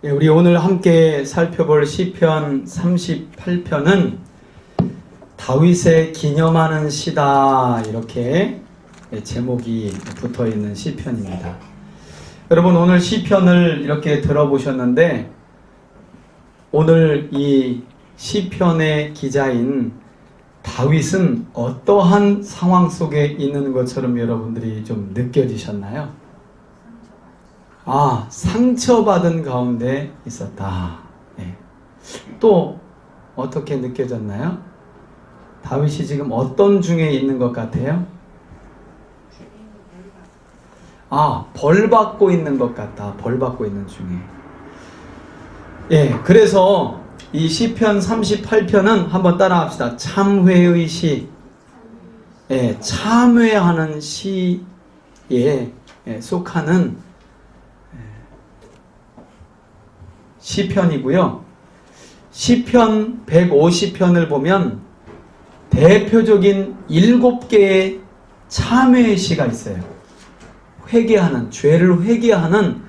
우리 오늘 함께 살펴볼 시편 38편은 다윗의 기념하는 시다, 이렇게 제목이 붙어 있는 시편입니다. 여러분, 오늘 시편을 이렇게 들어보셨는데 오늘 이 시편의 기자인 다윗은 어떠한 상황 속에 있는 것처럼 여러분들이 좀 느껴지셨나요? 상처받은 가운데 있었다. 또 어떻게 느껴졌나요? 다윗이 지금 어떤 중에 있는 것 같아요? 벌 받고 있는 것 같다. 벌 받고 있는 중에. 그래서 이 시편 38편은 한번 따라합시다. 참회의 시. 참회하는 시에 속하는 시편이고요. 시편 150편을 보면 대표적인 7개의 참회의 시가 있어요. 회개하는, 죄를 회개하는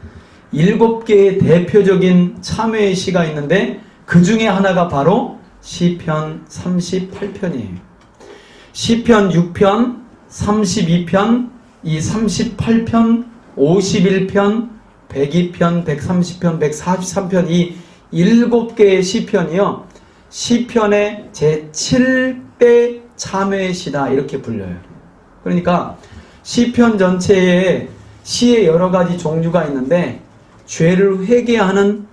7개의 대표적인 참회의 시가 있는데 그 중에 하나가 바로 시편 38편이에요. 시편 6편, 32편, 이 38편, 51편, 102편, 130편, 143편 이 7개의 시편이요, 시편의 제7대 참회의 시다, 이렇게 불려요. 그러니까 시편 전체에 시의 여러 가지 종류가 있는데 죄를 회개하는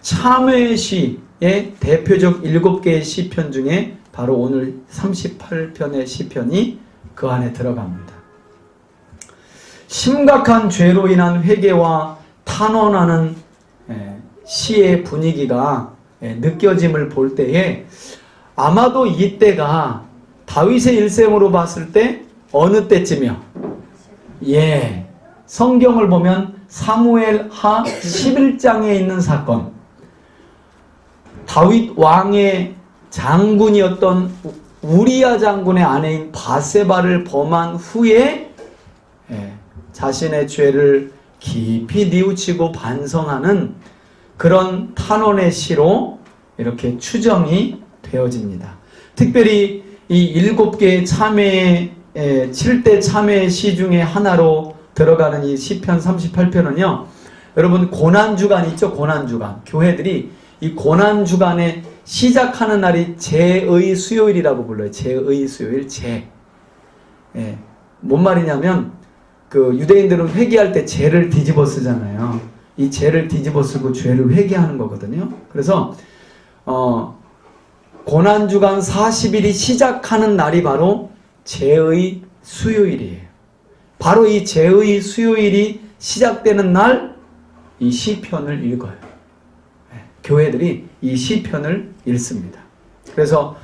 참회의 시의 대표적 7개의 시편 중에 바로 오늘 38편의 시편이 그 안에 들어갑니다. 심각한 죄로 인한 회개와 탄원하는 시의 분위기가 느껴짐을 볼 때에 아마도 이때가 다윗의 일생으로 봤을 때 어느 때쯤이요? 성경을 보면 사무엘 하 11장에 있는 사건, 다윗 왕의 장군이었던 우리야 장군의 아내인 바세바를 범한 후에 자신의 죄를 깊이 뉘우치고 반성하는 그런 탄원의 시로 이렇게 추정이 되어집니다. 특별히 이 7개의 참회의 7대 참회의 시 중에 하나로 들어가는 이 시편 38편은요, 여러분 고난주간 있죠? 고난주간. 교회들이 이 고난주간에 시작하는 날이 제의 수요일이라고 불러요. 제의 수요일, 뭔 말이냐면 그 유대인들은 회개할 때 죄를 뒤집어 쓰잖아요. 이 죄를 뒤집어 쓰고 죄를 회개하는 거거든요. 그래서 고난주간 40일이 시작하는 날이 바로 제의 수요일이에요. 바로 이 제의 수요일이 시작되는 날 이 시편을 읽어요. 교회들이 이 시편을 읽습니다. 그래서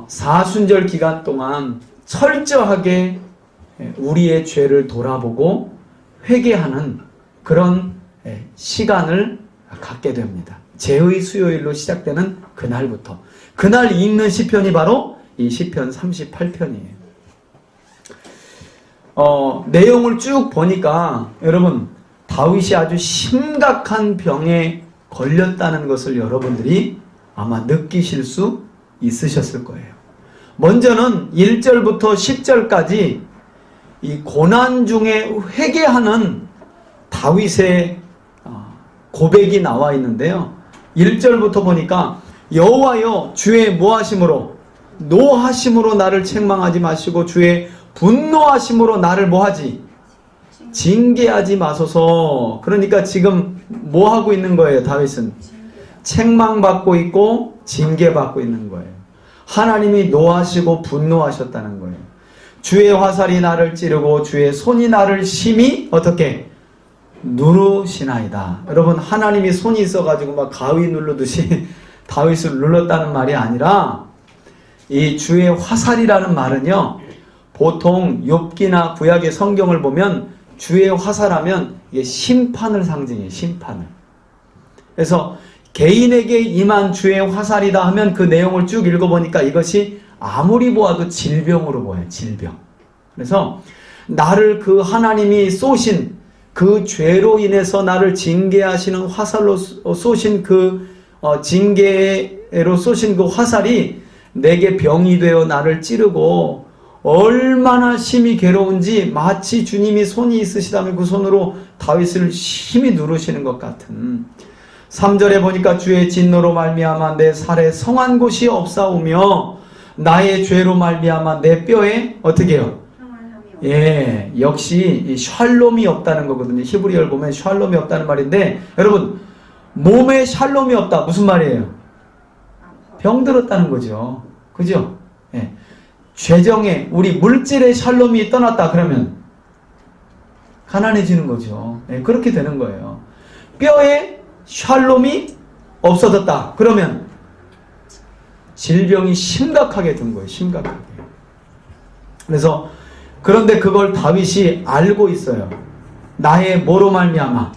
사순절 기간 동안 철저하게 우리의 죄를 돌아보고 회개하는 그런 시간을 갖게 됩니다. 제의 수요일로 시작되는 그날부터. 그날 읽는 시편이 바로 이 시편 38편이에요. 내용을 쭉 보니까 여러분, 다윗이 아주 심각한 병에 걸렸다는 것을 여러분들이 아마 느끼실 수 있으셨을 거예요. 먼저는 1절부터 10절까지 이 고난 중에 회개하는 다윗의 고백이 나와 있는데요. 1절부터 보니까 여호와여, 주의 뭐하심으로? 노하심으로 나를 책망하지 마시고 주의 분노하심으로 나를 뭐하지? 징계하지 마소서. 그러니까 지금 뭐하고 있는 거예요? 다윗은 책망받고 있고 징계받고 있는 거예요. 하나님이 노하시고 분노하셨다는 거예요. 주의 화살이 나를 찌르고 주의 손이 나를 심히 어떻게 누르시나이다. 여러분, 하나님이 손이 있어가지고 막 가위 누르듯이 다윗을 눌렀다는 말이 아니라, 이 주의 화살이라는 말은요, 보통 욥기나 구약의 성경을 보면 주의 화살하면 이게 심판을 상징해요. 심판을. 그래서 개인에게 임한 주의 화살이다 하면 그 내용을 쭉 읽어보니까 이것이 아무리 보아도 질병으로 보여요. 질병. 그래서 나를 그 하나님이 쏘신 그 죄로 인해서 나를 징계하시는 화살로 쏘신 그 징계로 쏘신 그 화살이 내게 병이 되어 나를 찌르고 얼마나 심히 괴로운지 마치 주님이 손이 있으시다면 그 손으로 다윗을 심히 누르시는 것 같은 3절에 보니까 주의 진노로 말미암아 내 살에 성한 곳이 없사오며 나의 죄로 말미암아 내 뼈에 어떻게 해요? 예, 역시 샬롬이 없다는 거거든요. 히브리어를 보면 샬롬이 없다는 말인데 여러분 몸에 샬롬이 없다 무슨 말이에요? 병들었다는 거죠. 그죠? 예. 죄정에 우리 물질의 샬롬이 떠났다 그러면 가난해지는 거죠. 예, 그렇게 되는 거예요. 뼈에 샬롬이 없어졌다 그러면 질병이 심각하게 든 거예요. 심각하게. 그래서 그런데 그걸 다윗이 알고 있어요. 나의 뭐로 말미암아?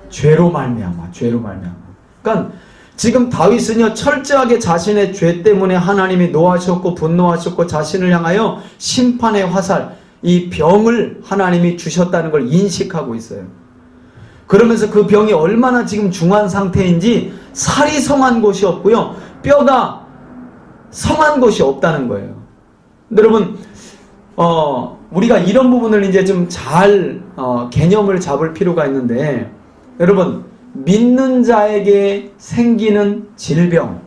죄로 말미암아. 죄로 말미암아. 그러니까 지금 다윗은요 철저하게 자신의 죄 때문에 하나님이 노하셨고 분노하셨고 자신을 향하여 심판의 화살, 이 병을 하나님이 주셨다는 걸 인식하고 있어요. 그러면서 그 병이 얼마나 지금 중한 상태인지 살이 성한 곳이 없고요 뼈가 성한 곳이 없다는 거예요. 근데 여러분 우리가 이런 부분을 이제 좀 잘 개념을 잡을 필요가 있는데 여러분 믿는 자에게 생기는 질병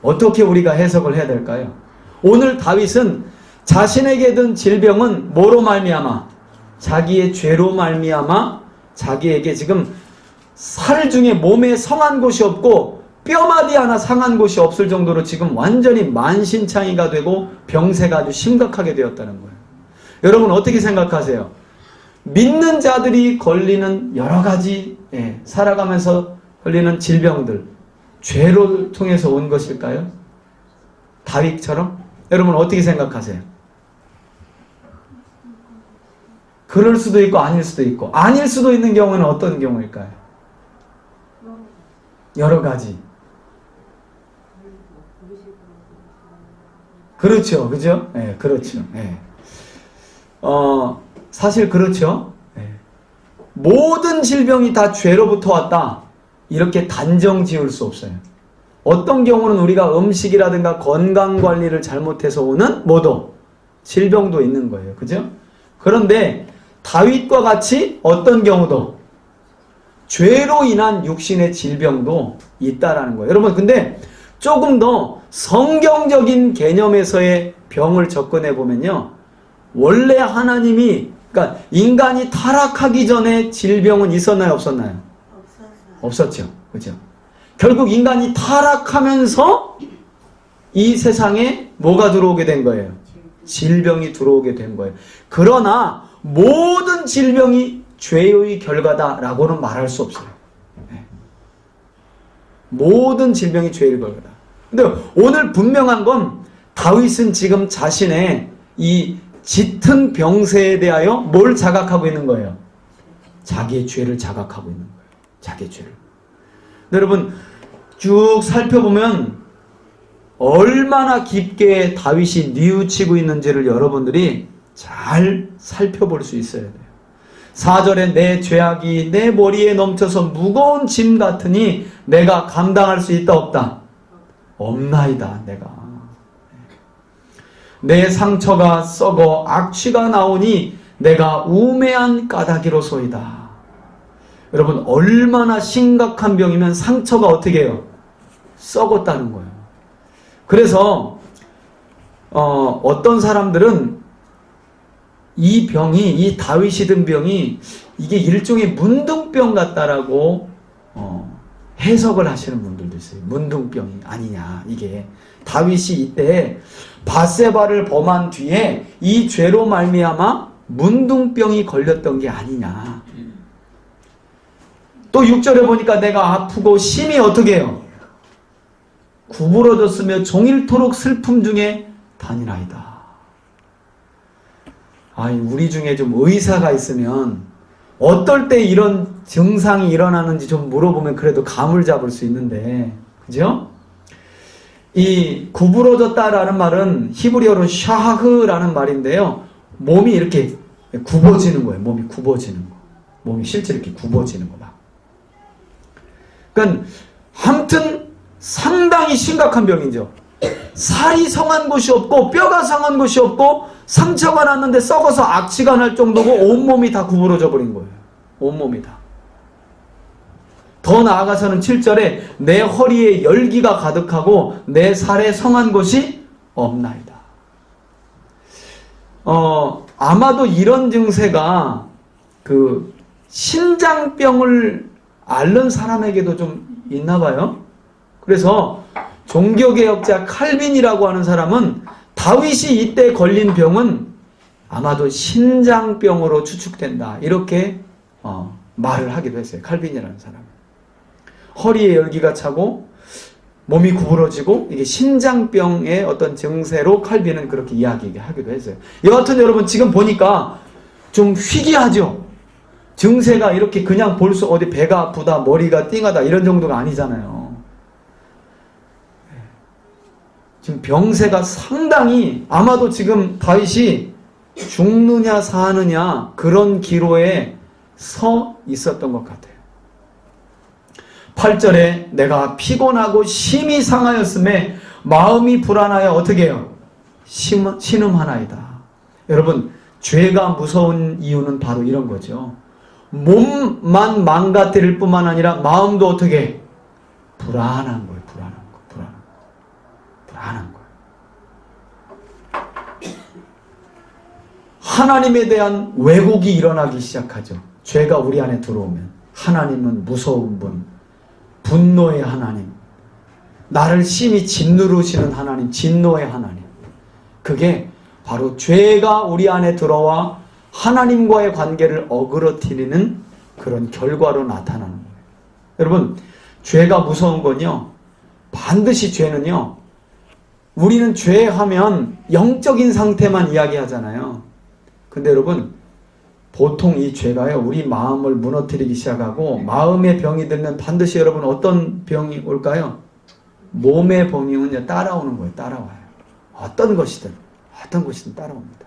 어떻게 우리가 해석을 해야 될까요? 오늘 다윗은 자신에게 든 질병은 뭐로 말미암아? 자기의 죄로 말미암아 자기에게 지금 살 중에 몸에 성한 곳이 없고 뼈마디 하나 상한 곳이 없을 정도로 지금 완전히 만신창이가 되고 병세가 아주 심각하게 되었다는 거예요. 여러분 어떻게 생각하세요? 믿는 자들이 걸리는 여러 가지 살아가면서 걸리는 질병들 죄를 통해서 온 것일까요? 다윗처럼? 여러분 어떻게 생각하세요? 그럴 수도 있고 아닐 수도 있고 아닐 수도 있는 경우는 어떤 경우일까요? 여러 가지. 그렇죠. 그죠? 네, 그렇죠. 네. 사실 그렇죠. 네. 모든 질병이 다 죄로부터 왔다. 이렇게 단정 지을 수 없어요. 어떤 경우는 우리가 음식이라든가 건강관리를 잘못해서 오는 뭐도 질병도 있는 거예요. 그죠? 그런데 다윗과 같이 어떤 경우도 죄로 인한 육신의 질병도 있다라는 거예요. 여러분 근데 조금 더 성경적인 개념에서의 병을 접근해 보면요. 원래 하나님이 그러니까 인간이 타락하기 전에 질병은 있었나요? 없었나요? 없었죠. 그죠? 결국 인간이 타락하면서 이 세상에 뭐가 들어오게 된 거예요? 질병이 들어오게 된 거예요. 그러나 모든 질병이 죄의 결과다라고는 말할 수 없어요. 모든 질병이 죄의 결과다. 근데 오늘 분명한 건 다윗은 지금 자신의 이 짙은 병세에 대하여 뭘 자각하고 있는 거예요? 자기의 죄를 자각하고 있는 거예요. 자기의 죄를. 여러분 쭉 살펴보면 얼마나 깊게 다윗이 뉘우치고 있는지를 여러분들이 잘 살펴볼 수 있어야 돼요. 4절에 내 죄악이 내 머리에 넘쳐서 무거운 짐 같으니 내가 감당할 수 있다 없다? 없나이다 내가. 내 상처가 썩어 악취가 나오니 내가 우매한 까닭이로소이다. 여러분 얼마나 심각한 병이면 상처가 어떻게 해요? 썩었다는 거예요. 그래서 어떤 사람들은 이 병이 이 다윗이 든 병이 이게 일종의 문둥병 같다라고 해석을 하시는 분들도 있어요. 문둥병이 아니냐 이게 다윗이 이때 밧세바를 범한 뒤에 이 죄로 말미암아 문둥병이 걸렸던 게 아니냐. 또 6절에 보니까 내가 아프고 심히 어떻게 해요? 구부러졌으며 종일토록 슬픔 중에 다니나이다. 아니 우리 중에 좀 의사가 있으면 어떨 때 이런 증상이 일어나는지 좀 물어보면 그래도 감을 잡을 수 있는데 그죠? 이 구부러졌다라는 말은 히브리어로 샤흐라는 말인데요. 몸이 이렇게 굽어지는 거예요. 몸이 굽어지는 거. 몸이 실제로 이렇게 굽어지는 거다. 그러니까 아무튼 상당히 심각한 병이죠. 살이 성한 곳이 없고 뼈가 성한 곳이 없고 상처가 났는데 썩어서 악취가 날 정도고 온몸이 다 구부러져 버린 거예요. 온몸이 다. 더 나아가서는 7절에 내 허리에 열기가 가득하고 내 살에 성한 곳이 없나이다. 아마도 이런 증세가 그 신장병을 앓는 사람에게도 좀 있나 봐요. 그래서 종교개혁자 칼빈이라고 하는 사람은 다윗이 이때 걸린 병은 아마도 신장병으로 추측된다. 이렇게 말을 하기도 했어요. 칼빈이라는 사람은. 허리에 열기가 차고 몸이 구부러지고 이게 신장병의 어떤 증세로 칼빈은 그렇게 이야기하기도 했어요. 여하튼 여러분 지금 보니까 좀 희귀하죠. 증세가 이렇게 그냥 볼 수 어디 배가 아프다 머리가 띵하다 이런 정도가 아니잖아요. 지금 병세가 상당히 아마도 지금 다윗이 죽느냐 사느냐 그런 기로에 서 있었던 것 같아요. 8절에 내가 피곤하고 심히 상하였음에 마음이 불안하여 어떻게 해요? 신음하나이다. 여러분 죄가 무서운 이유는 바로 이런 거죠. 몸만 망가뜨릴 뿐만 아니라 마음도 어떻게 해? 불안한 거예요. 불안한 거예요. 하나님에 대한 왜곡이 일어나기 시작하죠. 죄가 우리 안에 들어오면 하나님은 무서운 분, 분노의 하나님, 나를 심히 짓누르시는 하나님, 진노의 하나님. 그게 바로 죄가 우리 안에 들어와 하나님과의 관계를 어그러뜨리는 그런 결과로 나타나는 거예요. 여러분, 죄가 무서운 건요, 반드시 죄는요, 우리는 죄하면 영적인 상태만 이야기하잖아요. 근데 여러분, 보통 이 죄가요, 우리 마음을 무너뜨리기 시작하고 마음의 병이 들면 반드시 여러분 어떤 병이 올까요? 몸의 병이요 따라오는 거예요. 따라와요. 어떤 것이든 따라옵니다.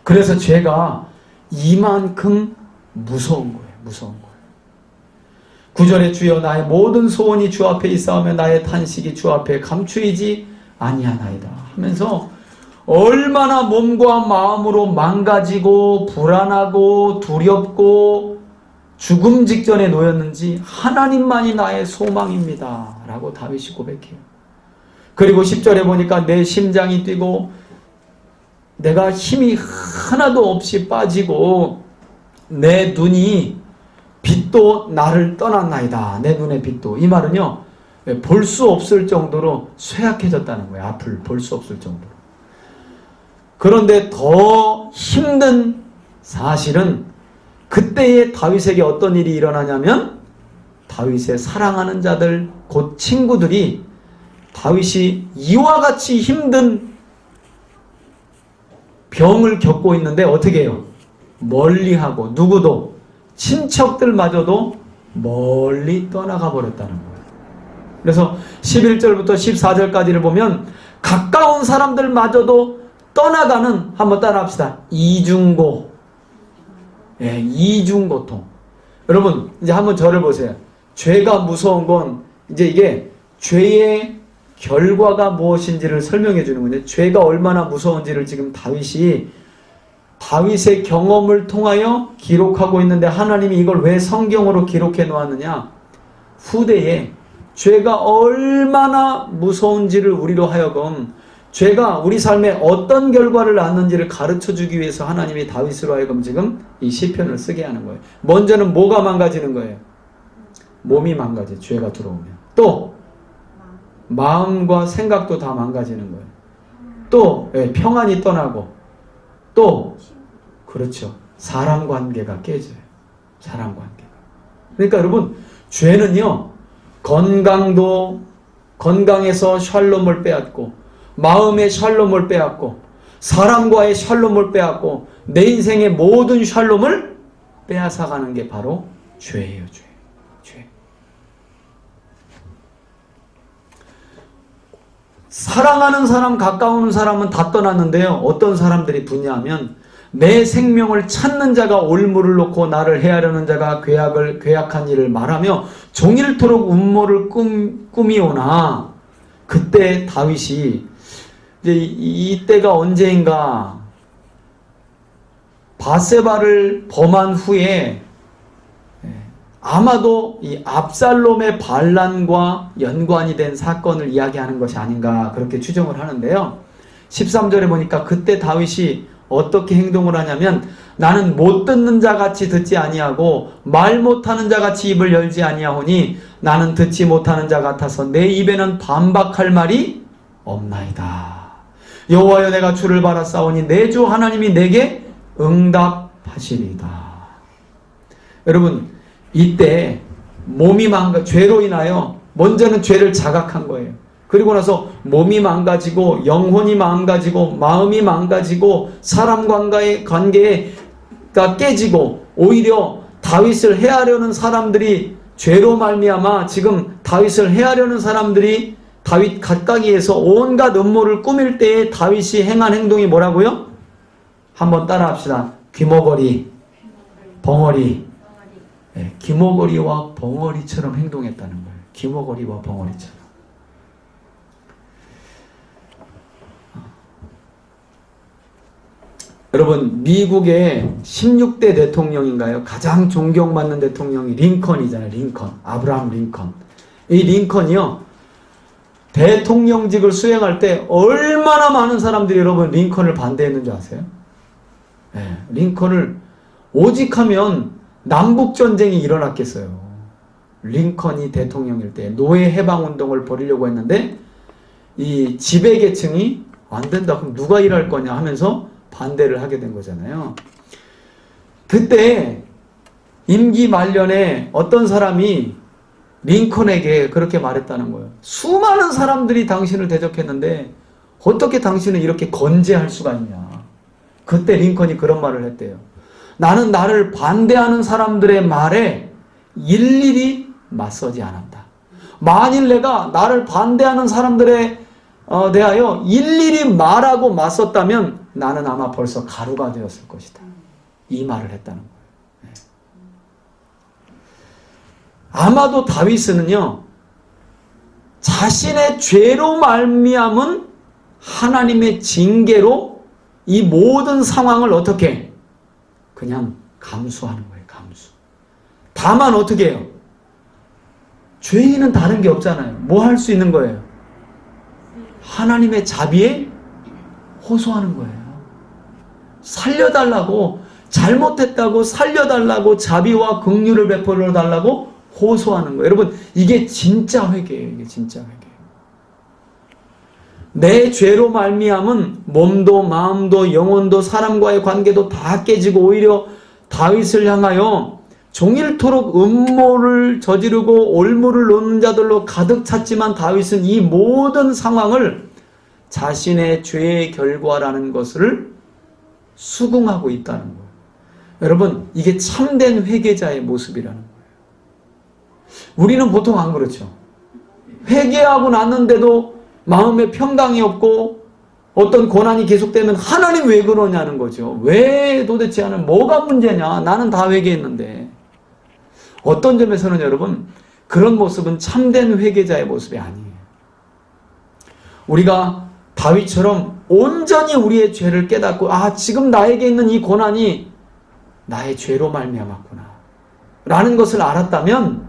그래서 죄가 이만큼 무서운 거예요. 무서운 거예요. 9절에 주여 나의 모든 소원이 주 앞에 있사오며 나의 탄식이 주 앞에 감추이지 아니하나이다 하면서 얼마나 몸과 마음으로 망가지고 불안하고 두렵고 죽음 직전에 놓였는지 하나님만이 나의 소망입니다 라고 다윗이 고백해요. 그리고 10절에 보니까 내 심장이 뛰고 내가 힘이 하나도 없이 빠지고 내 눈이 빛도 나를 떠났나이다. 내 눈의 빛도. 이 말은요, 볼 수 없을 정도로 쇠약해졌다는 거예요. 앞을 볼 수 없을 정도로. 그런데 더 힘든 사실은 그때의 다윗에게 어떤 일이 일어나냐면 다윗의 사랑하는 자들, 곧 친구들이 다윗이 이와 같이 힘든 병을 겪고 있는데 어떻게 해요? 멀리하고 누구도 친척들마저도 멀리 떠나가 버렸다는 거예요. 그래서 11절부터 14절까지를 보면 가까운 사람들마저도 떠나가는, 한번 따라합시다. 이중고. 예, 이중고통. 여러분, 이제 한번 저를 보세요. 죄가 무서운 건 이제 이게 죄의 결과가 무엇인지를 설명해 주는 건데, 죄가 얼마나 무서운지를 지금 다윗의 경험을 통하여 기록하고 있는데, 하나님이 이걸 왜 성경으로 기록해 놓았느냐? 후대에 죄가 얼마나 무서운지를 우리로 하여금, 죄가 우리 삶에 어떤 결과를 낳는지를 가르쳐 주기 위해서 하나님이 다윗으로 하여금 지금 이 시편을 쓰게 하는 거예요. 먼저는 뭐가 망가지는 거예요? 몸이 망가져, 죄가 들어오면. 또 마음과 생각도 다 망가지는 거예요. 또 평안이 떠나고, 또 그렇죠, 사람 관계가 깨져요. 사람 관계가. 그러니까 여러분, 죄는요, 건강에서 샬롬을 빼앗고, 마음의 샬롬을 빼앗고, 사람과의 샬롬을 빼앗고, 내 인생의 모든 샬롬을 빼앗아가는 게 바로 죄예요. 죄. 사랑하는 사람, 가까운 사람은 다 떠났는데요, 어떤 사람들이 붙냐면 내 생명을 찾는 자가 올무를 놓고 나를 해하려는 자가 괴악한 일을 말하며 종일토록 음모를 꾸미오나. 그때 다윗이 이제 이때가 언제인가, 바세바를 범한 후에 아마도 이 압살롬의 반란과 연관이 된 사건을 이야기하는 것이 아닌가 그렇게 추정을 하는데요. 13절에 보니까 그때 다윗이 어떻게 행동을 하냐면, 나는 못 듣는 자 같이 듣지 아니하고 말 못하는 자 같이 입을 열지 아니하오니 나는 듣지 못하는 자 같아서 내 입에는 반박할 말이 없나이다. 여호와여, 내가 주를 바라싸우니 내 주 하나님이 내게 응답하시리이다. 여러분, 이때 몸이 죄로 인하여 먼저는 죄를 자각한 거예요. 그리고 나서 몸이 망가지고 영혼이 망가지고 마음이 망가지고 사람과의 관계가 깨지고, 오히려 다윗을 해하려는 사람들이, 죄로 말미암아 지금 다윗을 해하려는 사람들이 다윗 각각에서 온갖 음모를 꾸밀 때에 다윗이 행한 행동이 뭐라고요? 한번 따라합시다. 귀머거리, 벙어리. 네, 귀머거리와 벙어리처럼 행동했다는 거예요. 귀머거리와 벙어리처럼. 여러분, 미국의 16대 대통령인가요? 가장 존경받는 대통령이 링컨이잖아요. 링컨. 아브라함 링컨. 이 링컨이요, 대통령직을 수행할 때 얼마나 많은 사람들이 여러분 링컨을 반대했는지 아세요? 네, 링컨을 오직하면 남북전쟁이 일어났겠어요. 링컨이 대통령일 때 노예 해방운동을 벌이려고 했는데 이 지배계층이 안 된다, 그럼 누가 일할 거냐 하면서 반대를 하게 된 거잖아요. 그때 임기 말년에 어떤 사람이 링컨에게 그렇게 말했다는 거예요. 수많은 사람들이 당신을 대적했는데 어떻게 당신은 이렇게 건재할 수가 있냐. 그때 링컨이 그런 말을 했대요. 나는 나를 반대하는 사람들의 말에 일일이 맞서지 않았다. 만일 내가 나를 반대하는 사람들에 대하여 일일이 말하고 맞섰다면 나는 아마 벌써 가루가 되었을 것이다. 이 말을 했다는 거예요. 네. 아마도 다윗은요, 자신의 죄로 말미암은 하나님의 징계로 이 모든 상황을 어떻게 그냥 감수하는 거예요. 감수. 다만 어떻게 해요? 죄인은 다른 게 없잖아요. 뭐 할 수 있는 거예요? 하나님의 자비에 호소하는 거예요. 살려달라고, 잘못했다고 살려달라고, 자비와 긍휼을 베풀어 달라고 호소하는 거예요. 여러분, 이게 진짜 회개예요. 이게 진짜 회개예요. 내 죄로 말미암은 몸도 마음도 영혼도 사람과의 관계도 다 깨지고, 오히려 다윗을 향하여 종일토록 음모를 저지르고 올무를 놓는 자들로 가득 찼지만 다윗은 이 모든 상황을 자신의 죄의 결과라는 것을 수긍하고 있다는 거예요. 여러분, 이게 참된 회개자의 모습이라는 거예요. 우리는 보통 안 그렇죠. 회개하고 났는데도 마음에 평강이 없고 어떤 고난이 계속되면 하나님 왜 그러냐는 거죠. 왜 도대체 하는, 뭐가 문제냐, 나는 다 회개했는데. 어떤 점에서는 여러분, 그런 모습은 참된 회개자의 모습이 아니에요. 우리가 다윗처럼 온전히 우리의 죄를 깨닫고, 아, 지금 나에게 있는 이 고난이 나의 죄로 말미암았구나 라는 것을 알았다면,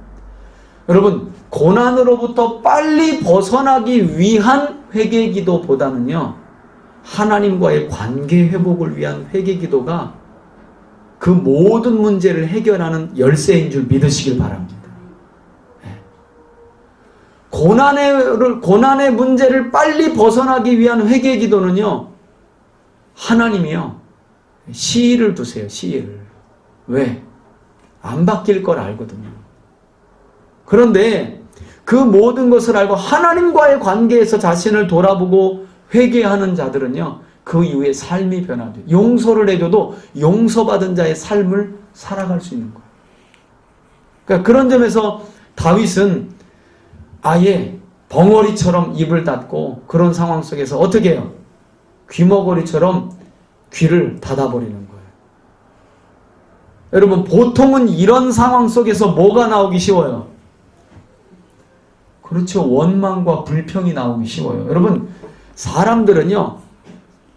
여러분, 고난으로부터 빨리 벗어나기 위한 회개기도보다는요, 하나님과의 관계 회복을 위한 회개기도가 그 모든 문제를 해결하는 열쇠인 줄 믿으시길 바랍니다. 고난의 문제를 빨리 벗어나기 위한 회개기도는요, 하나님이요, 시일을 두세요. 시일을. 왜? 안 바뀔 걸 알거든요. 그런데 그 모든 것을 알고 하나님과의 관계에서 자신을 돌아보고 회개하는 자들은요, 그 이후에 삶이 변화돼요. 용서를 해줘도 용서받은 자의 삶을 살아갈 수 있는 거예요. 그러니까 그런 점에서 다윗은 아예 벙어리처럼 입을 닫고 그런 상황 속에서 어떻게 해요? 귀머거리처럼 귀를 닫아버리는 거예요. 여러분, 보통은 이런 상황 속에서 뭐가 나오기 쉬워요? 그렇죠. 원망과 불평이 나오기 쉬워요. 여러분, 사람들은요,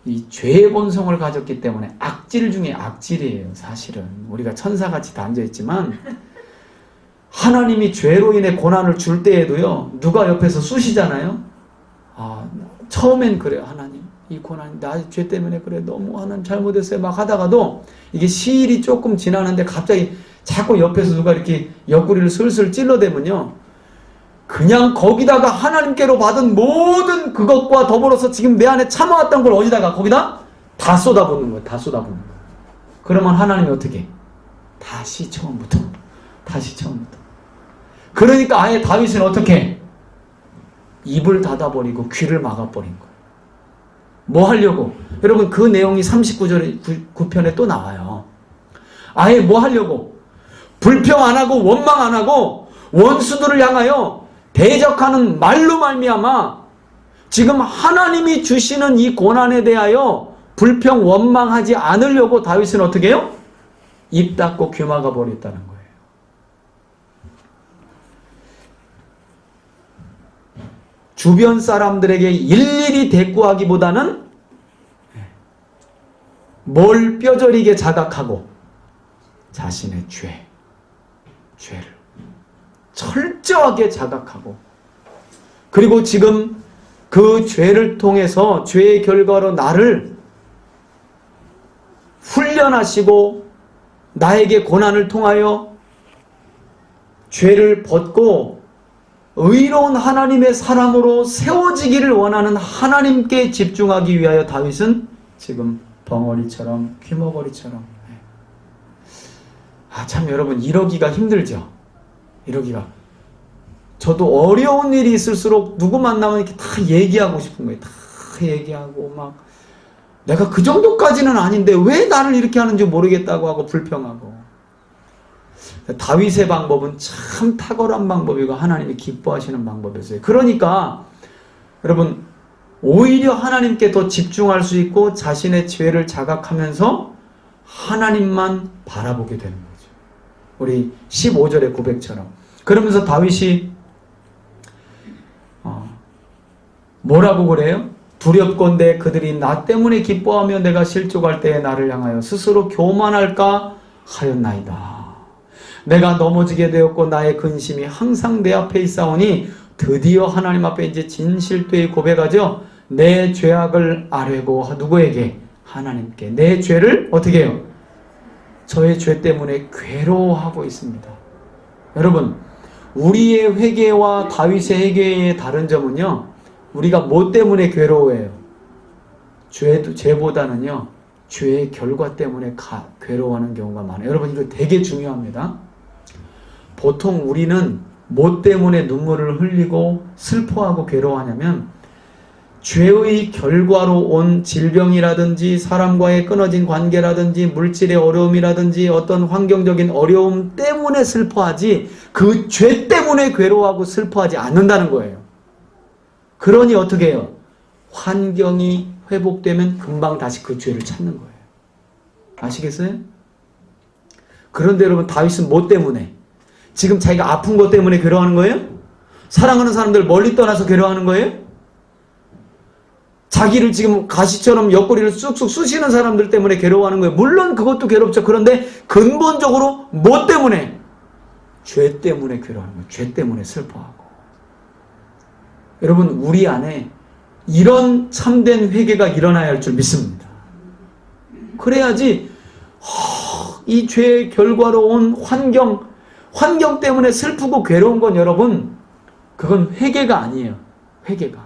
이 죄의 본성을 가졌기 때문에 악질 중에 악질이에요. 사실은 우리가 천사같이 다 앉아있지만 하나님이 죄로 인해 고난을 줄 때에도요, 누가 옆에서 쑤시잖아요. 처음엔 그래요. 하나님, 이 고난 나 죄 때문에 그래, 너무 하나님 잘못했어요 막 하다가도 이게 시일이 조금 지나는데 갑자기 자꾸 옆에서 누가 이렇게 옆구리를 슬슬 찔러대면요, 그냥 거기다가 하나님께로 받은 모든 그것과 더불어서 지금 내 안에 참아왔던 걸 어디다가 거기다 다 쏟아붓는 거예요. 다 쏟아붓는 거예요. 그러면 하나님이 어떻게 해? 다시 처음부터. 그러니까 아예 다윗은 어떻게 해? 입을 닫아버리고 귀를 막아버린 거예요. 뭐 하려고? 여러분, 그 내용이 39편에 또 나와요. 아예 뭐 하려고? 불평 안 하고 원망 안 하고 원수들을 향하여 대적하는 말로 말미암아 지금 하나님이 주시는 이 고난에 대하여 불평 원망하지 않으려고 다윗은 어떻게 해요? 입 닫고 귀 막아 버렸다는 거예요. 주변 사람들에게 일일이 대꾸하기보다는 뭘 뼈저리게 자각하고 자신의 죄를 철저하게 자각하고, 그리고 지금 그 죄를 통해서 죄의 결과로 나를 훈련하시고 나에게 고난을 통하여 죄를 벗고 의로운 하나님의 사람으로 세워지기를 원하는 하나님께 집중하기 위하여 다윗은 지금 벙어리처럼 귀머거리처럼, 참 여러분, 이러기가 힘들죠. 이러기가. 저도 어려운 일이 있을수록 누구 만나면 이렇게 다 얘기하고 싶은 거예요. 다 얘기하고 막 내가 그 정도까지는 아닌데 왜 나를 이렇게 하는지 모르겠다고 하고 불평하고. 다윗의 방법은 참 탁월한 방법이고 하나님이 기뻐하시는 방법이었어요. 그러니까 여러분, 오히려 하나님께 더 집중할 수 있고 자신의 죄를 자각하면서 하나님만 바라보게 되는 거예요. 우리 15절의 고백처럼. 그러면서 다윗이 뭐라고 그래요? 두렵건대 그들이 나 때문에 기뻐하며 내가 실족할 때에 나를 향하여 스스로 교만할까 하였나이다. 내가 넘어지게 되었고 나의 근심이 항상 내 앞에 있사오니 드디어 하나님 앞에 이제 진실되이 고백하죠. 내 죄악을 아뢰고 누구에게? 하나님께. 내 죄를 어떻게 해요? 저의 죄 때문에 괴로워하고 있습니다. 여러분, 우리의 회개와 다윗의 회개의 다른 점은요, 우리가 뭐 때문에 괴로워해요? 죄보다는요, 죄의 결과 때문에 괴로워하는 경우가 많아요. 여러분, 이거 되게 중요합니다. 보통 우리는 뭐 때문에 눈물을 흘리고 슬퍼하고 괴로워하냐면 죄의 결과로 온 질병이라든지 사람과의 끊어진 관계라든지 물질의 어려움이라든지 어떤 환경적인 어려움 때문에 슬퍼하지 그 죄 때문에 괴로워하고 슬퍼하지 않는다는 거예요. 그러니 어떻게 해요? 환경이 회복되면 금방 다시 그 죄를 찾는 거예요. 아시겠어요? 그런데 여러분, 다윗은 뭐 때문에? 지금 자기가 아픈 것 때문에 괴로워하는 거예요? 사랑하는 사람들 멀리 떠나서 괴로워하는 거예요? 자기를 지금 가시처럼 옆구리를 쑥쑥 쑤시는 사람들 때문에 괴로워하는 거예요. 물론 그것도 괴롭죠. 그런데 근본적으로 뭐 때문에? 죄 때문에 괴로워하는 거예요. 죄 때문에 슬퍼하고. 여러분, 우리 안에 이런 참된 회개가 일어나야 할 줄 믿습니다. 그래야지 이 죄의 결과로 온 환경 때문에 슬프고 괴로운 건 여러분, 그건 회개가 아니에요. 회개가.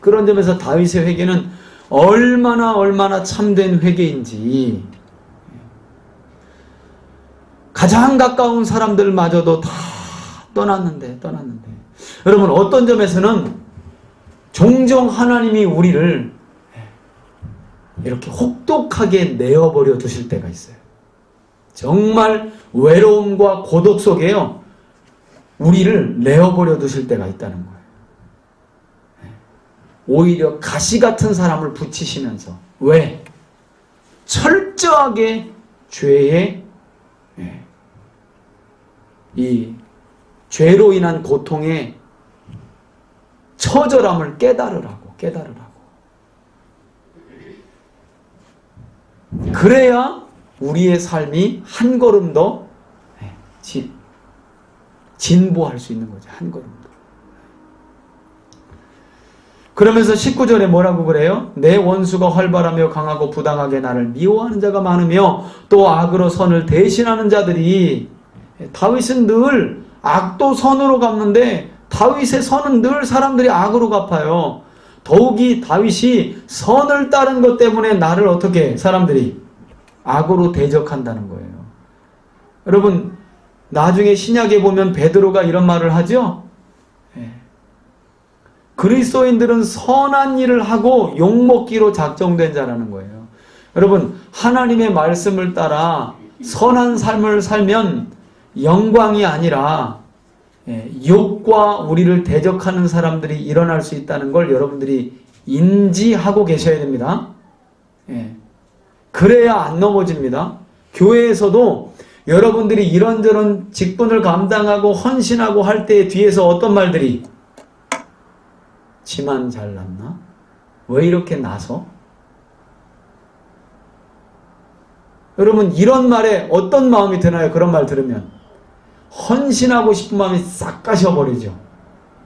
그런 점에서 다윗의 회개는 얼마나 참된 회개인지, 가장 가까운 사람들마저도 다 떠났는데 여러분, 어떤 점에서는 종종 하나님이 우리를 이렇게 혹독하게 내어버려 두실 때가 있어요. 정말 외로움과 고독 속에요, 우리를 내어버려 두실 때가 있다는 거예요. 오히려 가시 같은 사람을 붙이시면서. 왜? 철저하게 죄의 이 죄로 인한 고통의 처절함을 깨달으라고. 그래야 우리의 삶이 한 걸음 더 진보할 수 있는 거죠. 한 걸음 더. 그러면서 19절에 뭐라고 그래요? 내 원수가 활발하며 강하고 부당하게 나를 미워하는 자가 많으며 또 악으로 선을 대신하는 자들이. 다윗은 늘 악도 선으로 갚는데 다윗의 선은 늘 사람들이 악으로 갚아요. 더욱이 다윗이 선을 따른 것 때문에 나를 어떻게 사람들이 악으로 대적한다는 거예요. 여러분, 나중에 신약에 보면 베드로가 이런 말을 하죠. 그리스도인들은 선한 일을 하고 욕먹기로 작정된 자라는 거예요. 여러분, 하나님의 말씀을 따라 선한 삶을 살면 영광이 아니라 욕과 우리를 대적하는 사람들이 일어날 수 있다는 걸 여러분들이 인지하고 계셔야 됩니다. 그래야 안 넘어집니다. 교회에서도 여러분들이 이런저런 직분을 감당하고 헌신하고 할 때 뒤에서 어떤 말들이 지만 잘났나? 왜 이렇게 나서? 여러분, 이런 말에 어떤 마음이 드나요? 그런 말 들으면 헌신하고 싶은 마음이 싹 가셔버리죠.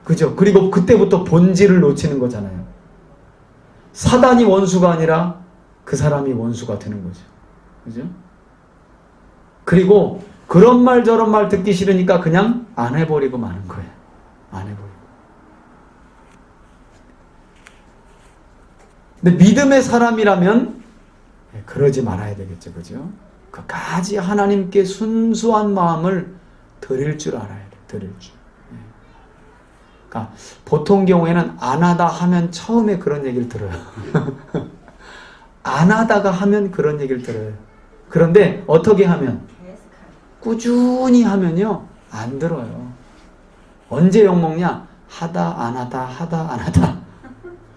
그죠? 그리고 그때부터 본질을 놓치는 거잖아요. 사단이 원수가 아니라 그 사람이 원수가 되는 거죠. 그죠? 그리고 그런 말 저런 말 듣기 싫으니까 그냥 안 해버리고 마는 거예요. 안 해버리고. 근데 믿음의 사람이라면 그러지 말아야 되겠죠. 그죠? 끝까지 하나님께 순수한 마음을 드릴 줄 알아야 돼. 드릴 줄. 그러니까 보통 경우에는 안 하다 하면 처음에 그런 얘기를 들어요. 안 하다가 하면 그런 얘기를 들어요. 그런데 어떻게 하면? 꾸준히 하면요. 안 들어요. 언제 욕먹냐? 하다 안 하다 하다 안 하다.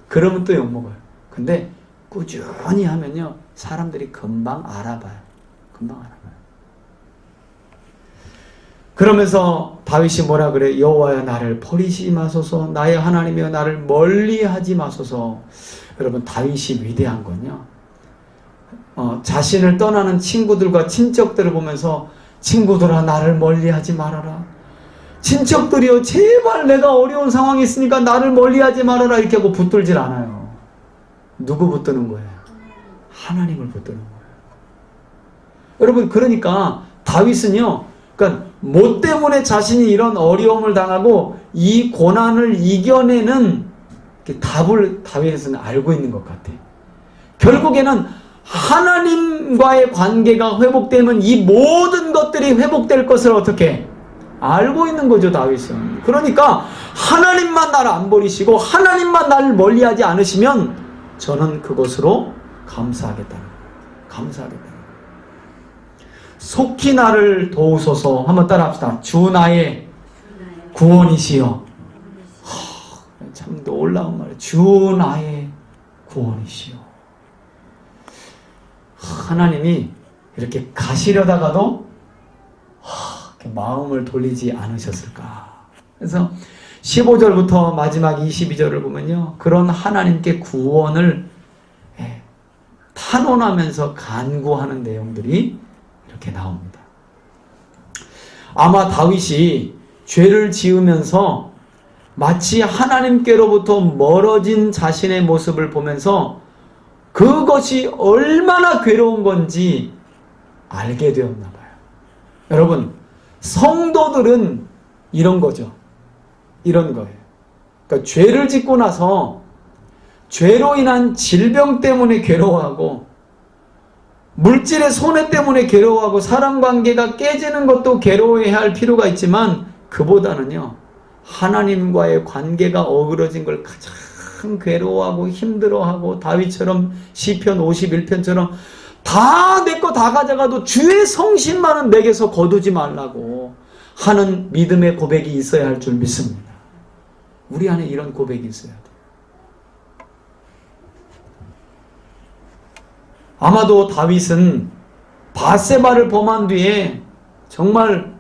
그러면 또 욕먹어요. 근데 꾸준히 하면요. 사람들이 금방 알아봐요. 금방 알아봐요. 그러면서 다윗이 뭐라 그래? 여호와여 나를 버리지 마소서. 나의 하나님이여 나를 멀리하지 마소서. 여러분, 다윗이 위대한 건요. 자신을 떠나는 친구들과 친척들을 보면서 친구들아 나를 멀리하지 말아라. 친척들이여 제발 내가 어려운 상황이 있으니까 나를 멀리하지 말아라. 이렇게 하고 붙들질 않아요. 누구 붙드는 거예요? 하나님을 붙드는 거예요. 여러분, 그러니까 다윗은요. 그러니까 뭐 때문에 자신이 이런 어려움을 당하고 이 고난을 이겨내는 답을 다윗은 알고 있는 것 같아. 결국에는 하나님과의 관계가 회복되면 이 모든 것들이 회복될 것을 어떻게 알고 있는 거죠, 다윗은. 그러니까 하나님만 나를 안 버리시고 하나님만 나를 멀리하지 않으시면 저는 그것으로 감사하겠다는 거예요. 감사하겠다는 거예요. 속히 나를 도우소서. 한번 따라 합시다. 주 나의 구원이시여. 참 놀라운 말이에요. 주 나의 구원이시여. 하나님이 이렇게 가시려다가도 이렇게 마음을 돌리지 않으셨을까. 그래서 15절부터 마지막 22절을 보면요. 그런 하나님께 구원을 탄원하면서 간구하는 내용들이 이렇게 나옵니다. 아마 다윗이 죄를 지으면서 마치 하나님께로부터 멀어진 자신의 모습을 보면서 그것이 얼마나 괴로운 건지 알게 되었나 봐요. 여러분, 성도들은 이런 거죠. 이런 거예요. 그러니까 죄를 짓고 나서 죄로 인한 질병 때문에 괴로워하고 물질의 손해 때문에 괴로워하고 사람 관계가 깨지는 것도 괴로워해야 할 필요가 있지만 그보다는요. 하나님과의 관계가 어그러진 걸 가장 괴로워하고 힘들어하고 다윗처럼 시편 51편처럼 다 내 거 다 가져가도 주의 성신만은 내게서 거두지 말라고 하는 믿음의 고백이 있어야 할 줄 믿습니다. 우리 안에 이런 고백이 있어야 돼요. 아마도 밧세바를 범한 뒤에 정말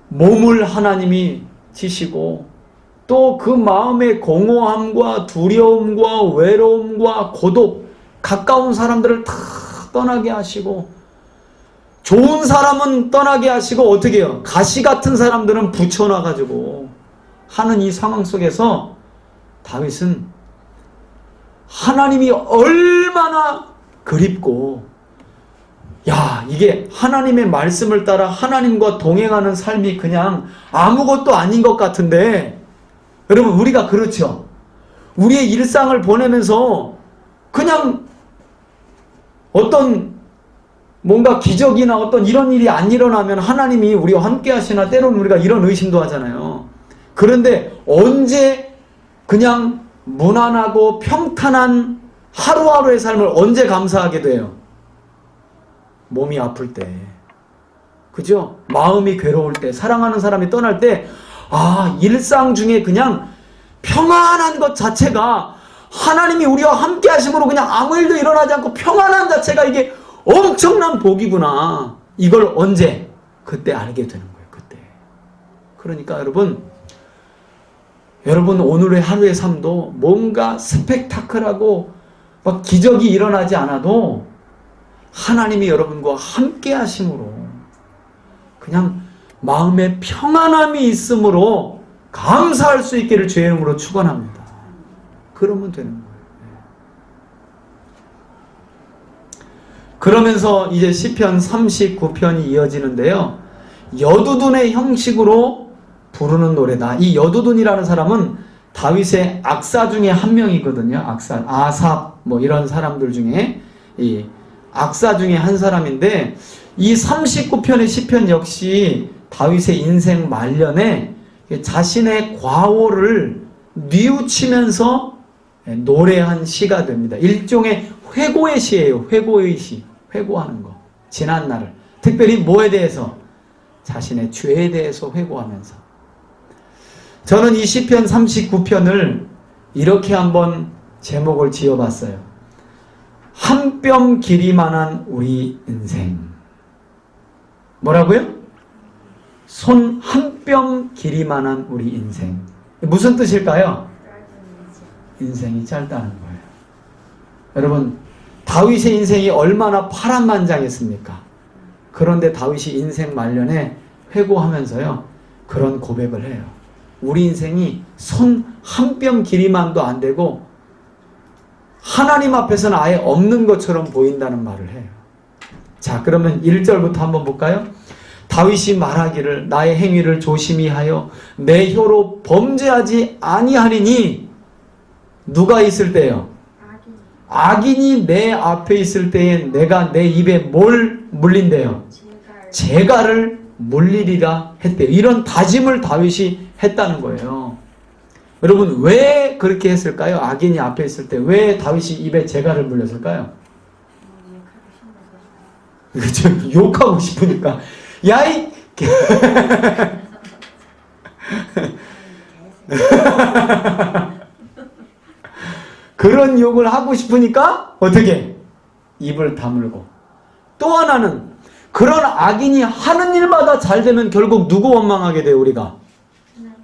몸을 하나님이 치시고 또 그 마음의 공허함과 두려움과 외로움과 고독, 가까운 사람들을 다 떠나게 하시고 좋은 사람은 떠나게 하시고 어떻게 해요? 가시 같은 사람들은 붙여놔가지고 하는 이 상황 속에서 다윗은 하나님이 얼마나 그립고 야, 이게 하나님의 말씀을 따라 하나님과 동행하는 삶이 그냥 아무것도 아닌 것 같은데 여러분 우리가 그렇죠. 우리의 일상을 보내면서 그냥 어떤 뭔가 기적이나 어떤 이런 일이 안 일어나면 하나님이 우리와 함께 하시나 때로는 우리가 이런 의심도 하잖아요. 그런데 언제 그냥 무난하고 평탄한 하루하루의 삶을 언제 감사하게 돼요? 몸이 아플 때, 그죠? 마음이 괴로울 때, 사랑하는 사람이 떠날 때, 아, 일상 중에 그냥 평안한 것 자체가 하나님이 우리와 함께 하심으로 그냥 아무 일도 일어나지 않고 평안한 자체가 이게 엄청난 복이구나. 이걸 언제? 그때 알게 되는 거예요. 그때. 그러니까 여러분 오늘의 하루의 삶도 뭔가 스펙타클하고 막 기적이 일어나지 않아도 하나님이 여러분과 함께 하심으로 그냥 마음에 평안함이 있으므로 감사할 수 있기를 주의 이름으로 축원합니다. 그러면 되는 거예요. 그러면서 이제 시편 39편이 이어지는데요. 여두둔의 형식으로 부르는 노래다. 이 여두둔이라는 사람은 다윗의 악사 중에 한 명이거든요. 악사, 아삽 뭐 이런 사람들 중에 이 악사 중에 한 사람인데 이 39편의 시편 역시 다윗의 인생 말년에 자신의 과오를 뉘우치면서 노래한 시가 됩니다. 일종의 회고의 시예요. 회고의 시. 회고하는 거. 지난 날을. 특별히 뭐에 대해서? 자신의 죄에 대해서 회고하면서. 저는 이 시편 39편을 이렇게 한번 제목을 지어봤어요. 한 뼘 길이만한 우리 인생. 뭐라고요? 손 한 뼘 길이만한 우리 인생. 무슨 뜻일까요? 인생이 짧다는 거예요. 여러분, 다윗의 인생이 얼마나 파란만장했습니까? 그런데 다윗이 인생 말년에 회고하면서요, 그런 고백을 해요. 우리 인생이 손 한 뼘 길이만도 안 되고 하나님 앞에서는 아예 없는 것처럼 보인다는 말을 해요. 자, 그러면 1절부터 한번 볼까요? 다윗이 말하기를 나의 행위를 조심히 하여 내 혀로 범죄하지 아니하리니. 누가 있을 때요? 악인이 내 앞에 있을 때에 내가 내 입에 뭘 물린대요? 재갈을 물리리라 했대요. 이런 다짐을 다윗이 했다는 거예요. 여러분 왜 그렇게 했을까요? 악인이 앞에 있을 때 왜 다윗이 입에 재갈을 물렸을까요? 그렇죠. 욕하고 싶으니까. 야이 그런 욕을 하고 싶으니까 어떻게? 입을 다물고. 또 하나는 그런 악인이 하는 일마다 잘 되면 결국 누구 원망하게 돼요? 우리가?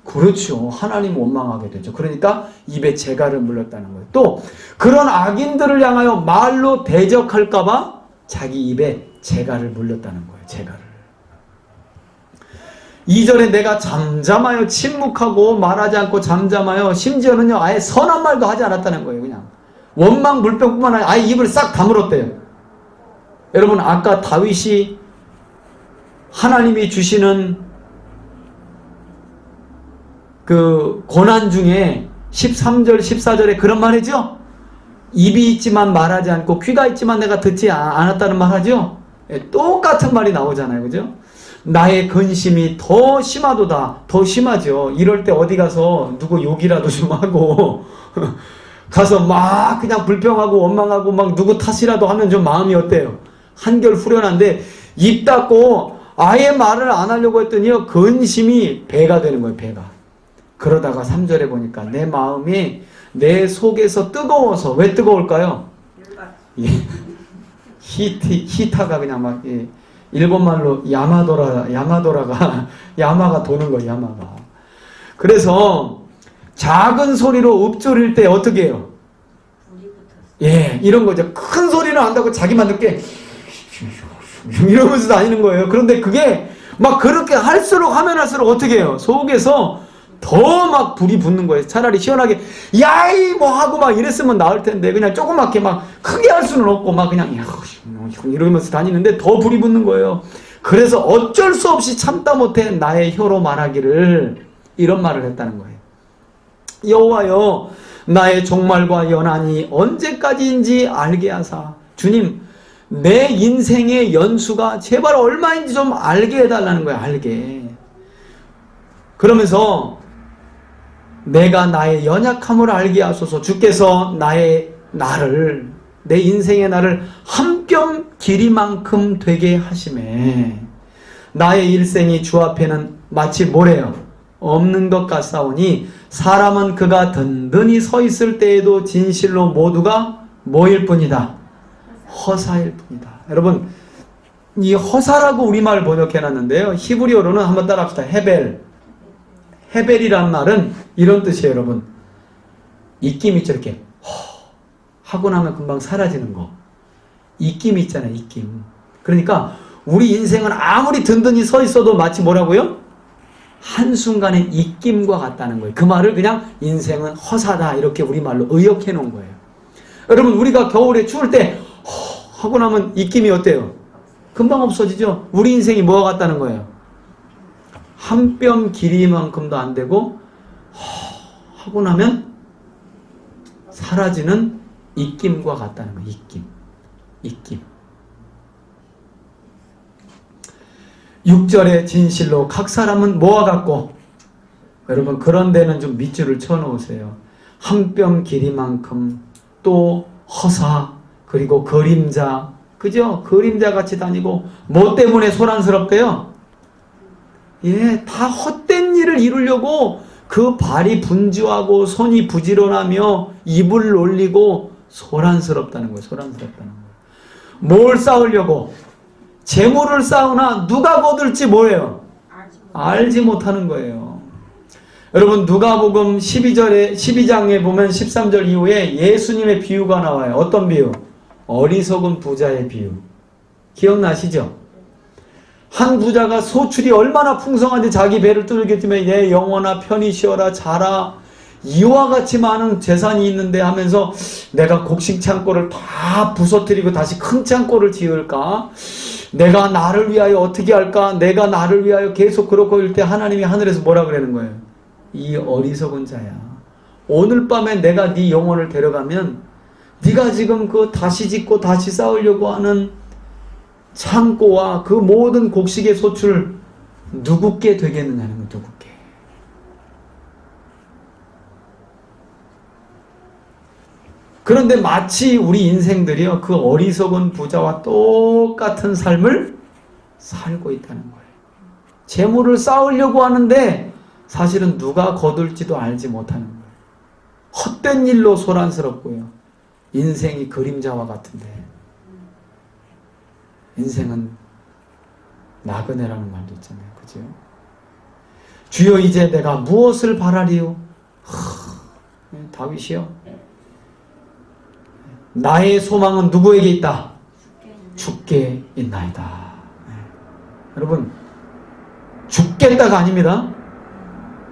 그렇죠. 하나님 원망하게 되죠. 그러니까 입에 재갈을 물렸다는 거예요. 또 그런 악인들을 향하여 말로 대적할까 봐 자기 입에 재갈을 물렸다는 거예요. 재갈을. 2절에 내가 잠잠하여 침묵하고 말하지 않고 잠잠하여 심지어는요 아예 선한 말도 하지 않았다는 거예요. 그냥 원망 불평뿐만 아니라 아예 입을 싹 다물었대요. 여러분 아까 다윗이 하나님이 주시는 그 고난 중에 13절 14절에 그런 말 하죠. 입이 있지만 말하지 않고 귀가 있지만 내가 듣지 않았다는 말 하죠. 똑같은 말이 나오잖아요. 그죠? 나의 근심이 더 심하도다. 더 심하죠. 이럴 때 어디 가서 누구 욕이라도 좀 하고 가서 막 그냥 불평하고 원망하고 막 누구 탓이라도 하면 좀 마음이 어때요? 한결 후련한데 입 닫고 아예 말을 안 하려고 했더니요 근심이 배가 되는 거예요. 배가. 그러다가 3절에 보니까 내 마음이 내 속에서 뜨거워서. 왜 뜨거울까요? 예. 히타가 그냥 막 일본말로 야마도라가 야마가 도는 거예요. 야마가. 그래서 작은 소리로 읊조릴 때 어떻게 해요? 예, 이런 거죠. 큰 소리는 안다고 자기만 듣게 이러면서 다니는 거예요. 그런데 그게 막 그렇게 할수록 하면 할수록 어떻게 해요? 속에서 더 막 불이 붙는 거예요. 차라리 시원하게 야이 뭐 하고 막 이랬으면 나을 텐데 그냥 조그맣게 막 크게 할 수는 없고 막 그냥 이러면서 다니는데 더 불이 붙는 거예요. 그래서 어쩔 수 없이 참다 못해 나의 혀로 말하기를 이런 말을 했다는 거예요. 여호와여 나의 종말과 연한이 언제까지인지 알게 하사. 주님 내 인생의 연수가 제발 얼마인지 좀 알게 해달라는 거예요. 알게. 그러면서 내가 나의 연약함을 알게 하소서. 주께서 내 인생의 나를 한 뼘 길이만큼 되게 하심에 나의 일생이 주 앞에는 마치 뭐래요? 없는 것 같사오니 사람은 그가 든든히 서 있을 때에도 진실로 모두가 뭐일 뿐이다? 허사일 뿐이다. 여러분 이 허사라고 우리말 번역해놨는데요. 히브리어로는 한번 따라합시다. 헤벨이란 말은 이런 뜻이에요. 여러분 입김 있죠. 이렇게 하고 나면 금방 사라지는 거. 입김 있잖아요. 입김. 그러니까 우리 인생은 아무리 든든히 서 있어도 마치 뭐라고요? 한순간의 입김과 같다는 거예요. 그 말을 그냥 인생은 허사다 이렇게 우리말로 의역해 놓은 거예요. 여러분 우리가 겨울에 추울 때 하고 나면 입김이 어때요? 금방 없어지죠. 우리 인생이 뭐가 같다는 거예요? 한 뼘 길이만큼도 안 되고 하고 나면 사라지는 입김과 같다는 거예요. 입김. 6절의 진실로 각 사람은 뭐와 같고, 여러분 그런 데는 좀 밑줄을 쳐놓으세요. 한 뼘 길이만큼, 또 허사, 그리고 그림자, 그죠? 그림자 같이 다니고. 뭐 때문에 소란스럽대요? 예, 다 헛된 일을 이루려고 그 발이 분주하고 손이 부지런하며 입을 놀리고 소란스럽다는 거예요. 소란스럽다는 거예요. 뭘 쌓으려고? 재물을 쌓으나 누가 거둘지 뭐예요? 알지 못하는 거예요. 여러분 누가복음 12장에 보면 13절 이후에 예수님의 비유가 나와요. 어떤 비유? 어리석은 부자의 비유. 기억나시죠? 한 부자가 소출이 얼마나 풍성한지 자기 배를 뚫겠지만 내 영혼아 편히 쉬어라 자라. 이와 같이 많은 재산이 있는데 하면서 내가 곡식 창고를 다 부서뜨리고 다시 큰 창고를 지을까? 내가 나를 위하여 어떻게 할까? 내가 나를 위하여 계속 그렇고 일 때 하나님이 하늘에서 뭐라 그러는 거예요? 이 어리석은 자야. 오늘 밤에 내가 네 영혼을 데려가면 네가 지금 그 다시 짓고 다시 쌓으려고 하는 창고와 그 모든 곡식의 소출 누구께 되겠느냐는 거. 누구께. 그런데 마치 우리 인생들이요 그 어리석은 부자와 똑같은 삶을 살고 있다는 거예요. 재물을 쌓으려고 하는데 사실은 누가 거둘지도 알지 못하는 거예요. 헛된 일로 소란스럽고요. 인생이 그림자와 같은데 인생은 나그네라는 말도 있잖아요. 그죠? 주여 이제 내가 무엇을 바라리요? 다윗이요. 나의 소망은 누구에게 있다? 주께 있나이다. 네. 여러분 죽겠다가 아닙니다.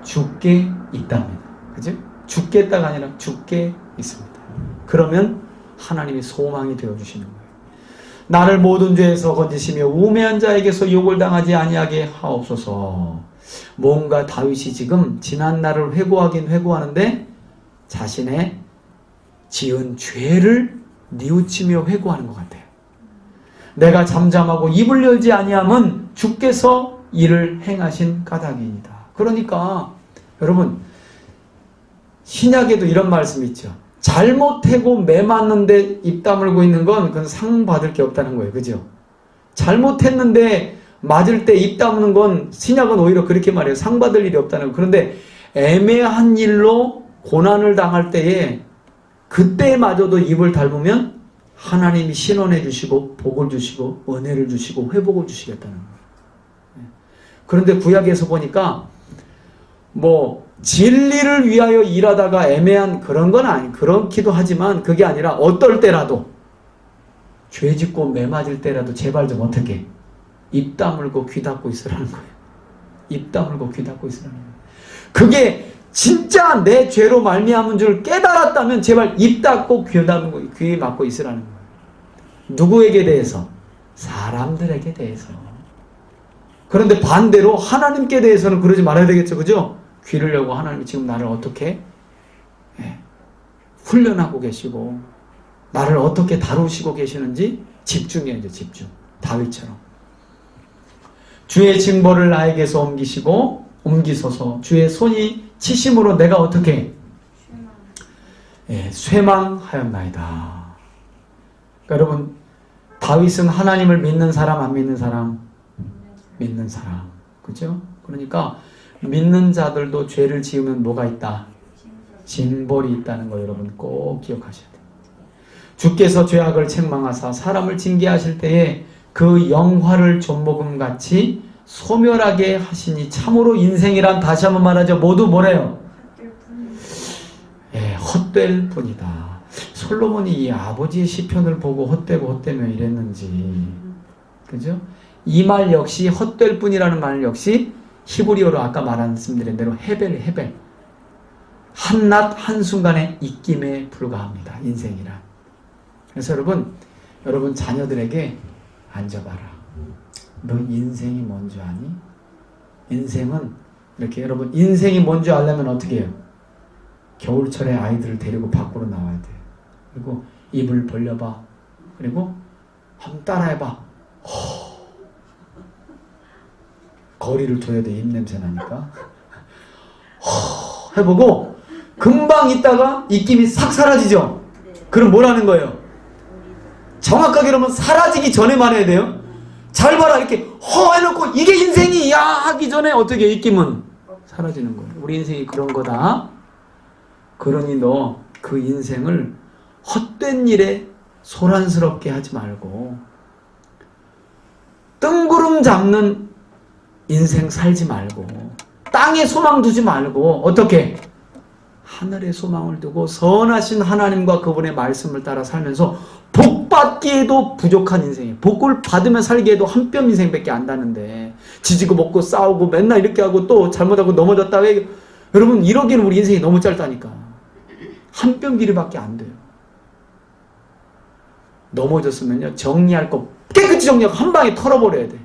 주께 있답니다. 그죠? 죽겠다가 아니라 주께 있습니다. 그러면 하나님이 소망이 되어주시는 거예요. 나를 모든 죄에서 건지시며 우매한 자에게서 욕을 당하지 아니하게 하옵소서. 뭔가 다윗이 지금 지난 날을 회고하긴 회고하는데 자신의 지은 죄를 뉘우치며 회고하는 것 같아요. 내가 잠잠하고 입을 열지 아니함은 주께서 이를 행하신 까닭이니이다. 그러니까 여러분 신약에도 이런 말씀이 있죠. 잘못하고 매 맞는데 입 다물고 있는 건 그건 상 받을 게 없다는 거예요. 그죠? 잘못했는데 맞을 때 입 다무는 건 신약은 오히려 그렇게 말해요. 상 받을 일이 없다는 거예요. 그런데 애매한 일로 고난을 당할 때에 그때마저도 입을 닮으면 하나님이 신원해 주시고 복을 주시고 은혜를 주시고 회복을 주시겠다는 거예요. 그런데 구약에서 보니까 뭐 진리를 위하여 일하다가 애매한 그런 건 아니, 그렇기도 하지만 그게 아니라 어떨 때라도 죄 짓고 매 맞을 때라도 제발 좀 어떻게 입 다물고 귀 닫고 있으라는 거예요. 입 다물고 귀 닫고 있으라는 거예요. 그게 진짜 내 죄로 말미암은 줄 깨달았다면 제발 입 닫고 귀 다물고 귀 막고 있으라는 거예요. 누구에게 대해서? 사람들에게 대해서. 그런데 반대로 하나님께 대해서는 그러지 말아야 되겠죠. 그죠? 귀를 열고 하나님이 지금 나를 어떻게 훈련하고 계시고 나를 어떻게 다루시고 계시는지 집중해야죠. 집중. 다윗처럼. 주의 징벌을 나에게서 옮기소서. 주의 손이 치심으로 내가 어떻게 쇠망하였나이다. 그러니까 여러분, 다윗은 하나님을 믿는 사람 안 믿는 사람? 믿는 사람. 그죠? 그러니까 믿는 자들도 죄를 지으면 뭐가 있다? 징벌이 있다는 거 여러분 꼭 기억하셔야 돼요. 주께서 죄악을 책망하사 사람을 징계하실 때에 그 영화를 좀먹음같이 소멸하게 하시니 참으로 인생이란 다시 한번 말하죠. 모두 뭐래요? 헛될 뿐이다. 솔로몬이 이 아버지의 시편을 보고 헛되며 이랬는지, 그죠? 이 말 역시 헛될 뿐이라는 말 역시 히브리어로 아까 말씀드린 대로 헤벨. 한낮 한순간의 입김에 불과합니다. 인생이란. 그래서 여러분 자녀들에게 앉아봐라. 너 인생이 뭔지 아니? 인생은 이렇게 여러분 인생이 뭔지 알려면 어떻게 해요? 겨울철에 아이들을 데리고 밖으로 나와야 돼요. 그리고 입을 벌려봐. 그리고 한번 따라해봐. 거리를 둬야 돼. 입냄새 나니까. 해보고 금방 있다가 입김이 싹 사라지죠? 그럼 뭐라는 거예요? 정확하게 그러면 사라지기 전에 말해야 돼요. 잘 봐라. 이렇게 해놓고 이게 인생이야 하기 전에 어떻게 입김은 사라지는 거예요. 우리 인생이 그런 거다. 그러니 너 그 인생을 헛된 일에 소란스럽게 하지 말고 뜬구름 잡는 인생 살지 말고 땅에 소망 두지 말고 어떻게? 하늘에 소망을 두고 선하신 하나님과 그분의 말씀을 따라 살면서 복 받기에도 부족한 인생이에요. 복을 받으면 살기에도 한 뼘 인생밖에 안 다는데 지지고 먹고 싸우고 맨날 이렇게 하고 또 잘못하고 넘어졌다. 왜? 여러분 이러기에는 우리 인생이 너무 짧다니까. 한 뼘 길이밖에 안 돼요. 넘어졌으면요 정리할 거 깨끗이 정리하고 한 방에 털어버려야 돼.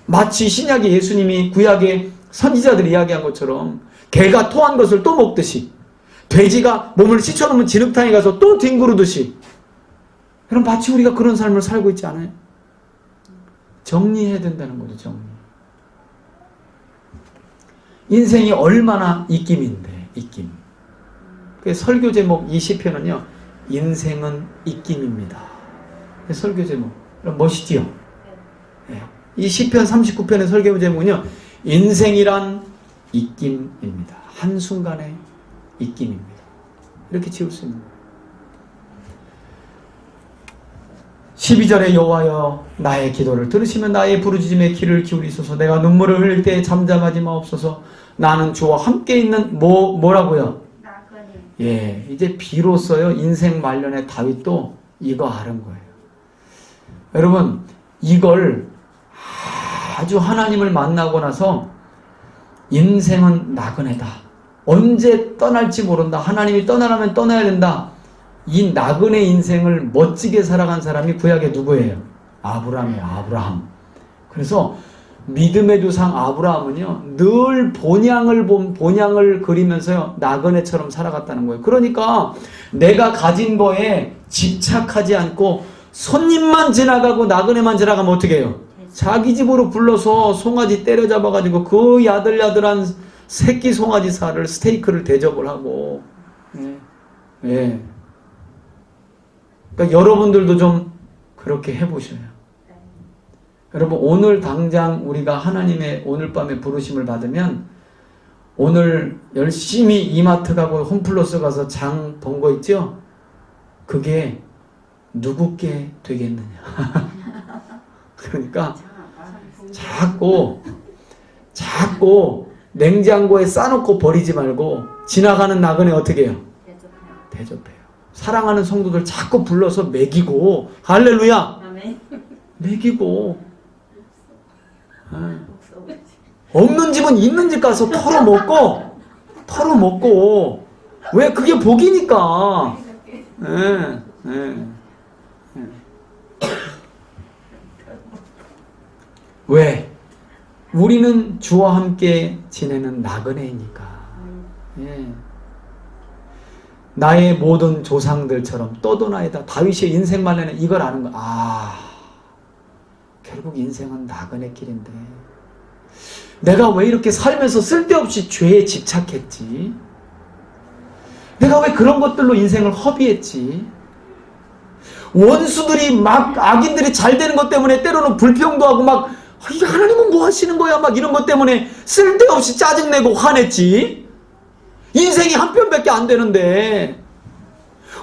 마치 신약의 예수님이 구약의 선지자들이 이야기한 것처럼 개가 토한 것을 또 먹듯이 돼지가 몸을 씻어놓으면 진흙탕에 가서 또 뒹구르듯이 그럼 마치 우리가 그런 삶을 살고 있지 않아요? 정리해야 된다는 거죠. 정리. 인생이 얼마나 입김인데 입김. 그 설교 제목 이 시편은요 인생은 입김입니다. 설교 제목 멋있지요? 네. 이 시편 39편의 설교 제목은요 인생이란 입김입니다. 한순간의 입김입니다. 이렇게 지을 수 있는 거예요. 12절에 여호와여 나의 기도를 들으시면 나의 부르짖음에 귀를 기울이소서. 내가 눈물을 흘릴 때 잠잠하지 마옵소서. 나는 주와 함께 있는 뭐라고요? 이제 비로소요 인생 말년에 다윗도 이거 아는 거예요. 여러분 이걸 아주 하나님을 만나고 나서 인생은 나그네다. 언제 떠날지 모른다. 하나님이 떠나라면 떠나야 된다. 이 나그네 인생을 멋지게 살아간 사람이 구약의 누구예요? 아브라함이에요. 아브라함. 그래서 믿음의 조상 아브라함은요 늘 본향을 그리면서요 나그네처럼 살아갔다는 거예요. 그러니까 내가 가진 거에 집착하지 않고 손님만 지나가고 나그네만 지나가면 어떻게 해요? 자기 집으로 불러서 송아지 때려잡아가지고 그 야들야들한 새끼 송아지 살을 스테이크를 대접을 하고 그러니까 여러분들도 좀 그렇게 해보셔요. 여러분 오늘 당장 우리가 하나님의 오늘 밤에 부르심을 받으면 오늘 열심히 이마트 가고 홈플러스 가서 장 본 거 있죠? 그게 누구께 되겠느냐. 그러니까 자꾸 냉장고에 싸놓고 버리지 말고 지나가는 나그네 어떻게 해요? 대접해요. 사랑하는 성도들 자꾸 불러서 먹이고, 할렐루야! 먹이고, 없는 집은 있는 집 가서 털어먹고, 왜? 그게 복이니까. 왜? 우리는 주와 함께 지내는 나그네이니까. 나의 모든 조상들처럼 떠도나이다. 다윗의 인생 말에는 이걸 아는 거야. 결국 인생은 나그네 길인데 내가 왜 이렇게 살면서 쓸데없이 죄에 집착했지? 내가 왜 그런 것들로 인생을 허비했지? 원수들이 막 악인들이 잘 되는 것 때문에 때로는 불평도 하고 막 하나님은 뭐 하시는 거야? 막 이런 것 때문에 쓸데없이 짜증내고 화냈지? 인생이 한 편밖에 안 되는데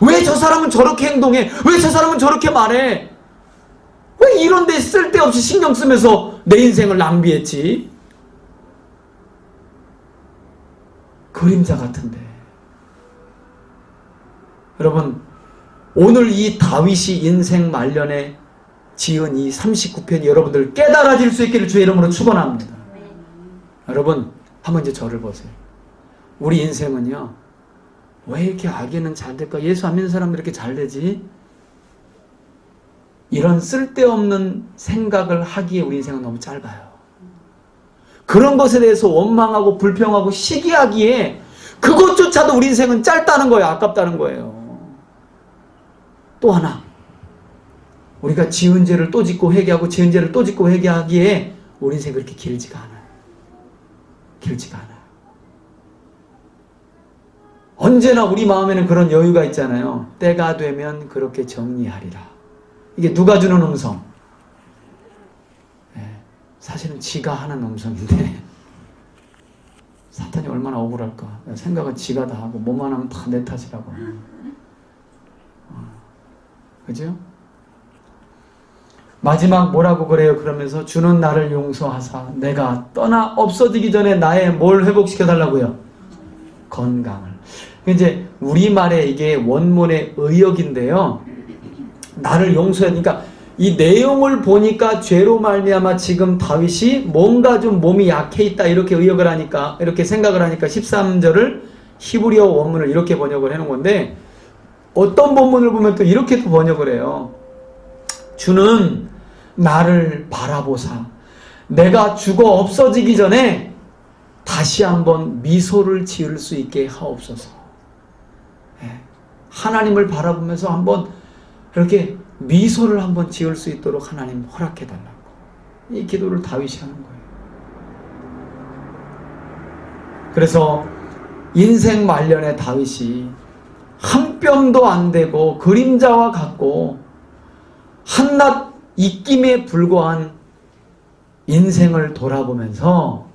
왜 저 사람은 저렇게 행동해? 왜 저 사람은 저렇게 말해? 왜 이런 데 쓸데없이 신경 쓰면서 내 인생을 낭비했지? 그림자 같은데. 여러분, 오늘 이 다윗이 인생 말년에 지은 이 39편이 여러분들 깨달아질 수 있기를 주의 이름으로 축원합니다. 여러분, 한번 이제 저를 보세요. 우리 인생은요, 왜 이렇게 악에는 잘 될까? 예수 안 믿는 사람들 이렇게 잘 되지? 이런 쓸데없는 생각을 하기에 우리 인생은 너무 짧아요. 그런 것에 대해서 원망하고 불평하고 시기하기에 그것조차도 우리 인생은 짧다는 거예요. 아깝다는 거예요. 또 하나, 우리가 지은 죄를 또 짓고 회개하고 지은 죄를 또 짓고 회개하기에 우리 인생이 그렇게 길지가 않아요. 길지가 않아요. 언제나 우리 마음에는 그런 여유가 있잖아요. 때가 되면 그렇게 정리하리라. 이게 누가 주는 음성? 사실은 지가 하는 음성인데 사탄이 얼마나 억울할까. 생각은 지가 다 하고 뭐만 하면 다 내 탓이라고. 그죠? 마지막 뭐라고 그래요? 그러면서 주는 나를 용서하사 내가 떠나 없어지기 전에 나의 뭘 회복시켜 달라고요? 건강을. 이제 우리말에 이게 원문의 의역인데요. 나를 용서해. 그러니까 이 내용을 보니까 죄로 말미암아 지금 다윗이 뭔가 좀 몸이 약해 있다 이렇게 의역을 하니까, 이렇게 생각을 하니까 13절을 히브리어 원문을 이렇게 번역을 해놓은 건데, 어떤 본문을 보면 또 이렇게 또 번역을 해요. 주는 나를 바라보사 내가 죽어 없어지기 전에 다시 한번 미소를 지을 수 있게 하옵소서. 하나님을 바라보면서 한번 이렇게 미소를 한번 지을 수 있도록 하나님 허락해달라고. 이 기도를 다윗이 하는 거예요. 그래서 인생 말년에 다윗이 한 뼘도 안 되고 그림자와 같고 한낱 입김에 불과한 인생을 돌아보면서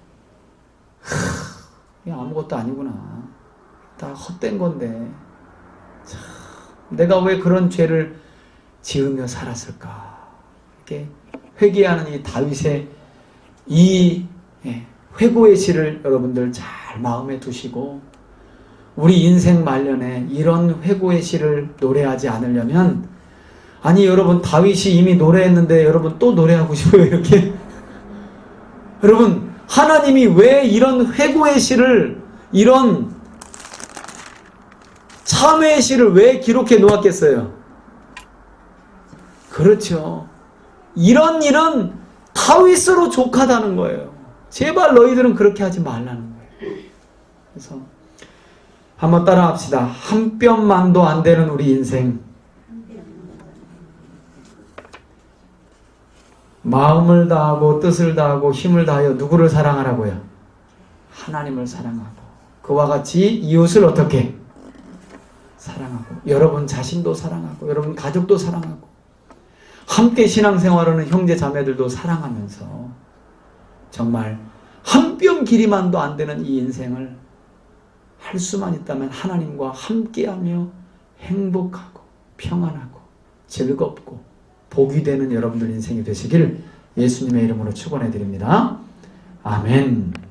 아무것도 아니구나. 다 헛된 건데 참, 내가 왜 그런 죄를 지으며 살았을까. 이렇게 회개하는 이 다윗의 이 회고의 시를 여러분들 잘 마음에 두시고, 우리 인생 말년에 이런 회고의 시를 노래하지 않으려면, 아니 여러분 다윗이 이미 노래했는데 여러분 또 노래하고 싶어요 이렇게? 여러분 하나님이 왜 이런 회고의 시를, 이런 참회의 시를 왜 기록해 놓았겠어요? 그렇죠. 이런 일은 다윗으로 족하다는 거예요. 제발 너희들은 그렇게 하지 말라는 거예요. 그래서 한번 따라 합시다. 한 뼘만도 안 되는 우리 인생, 마음을 다하고 뜻을 다하고 힘을 다하여 누구를 사랑하라고요? 하나님을 사랑하고 그와 같이 이웃을 어떻게? 사랑하고, 여러분 자신도 사랑하고 여러분 가족도 사랑하고 함께 신앙생활하는 형제 자매들도 사랑하면서 정말 한 뼘 길이만도 안 되는 이 인생을 할 수만 있다면 하나님과 함께하며 행복하고 평안하고 즐겁고 복이 되는 여러분들 인생이 되시길 예수님의 이름으로 축원해 드립니다. 아멘.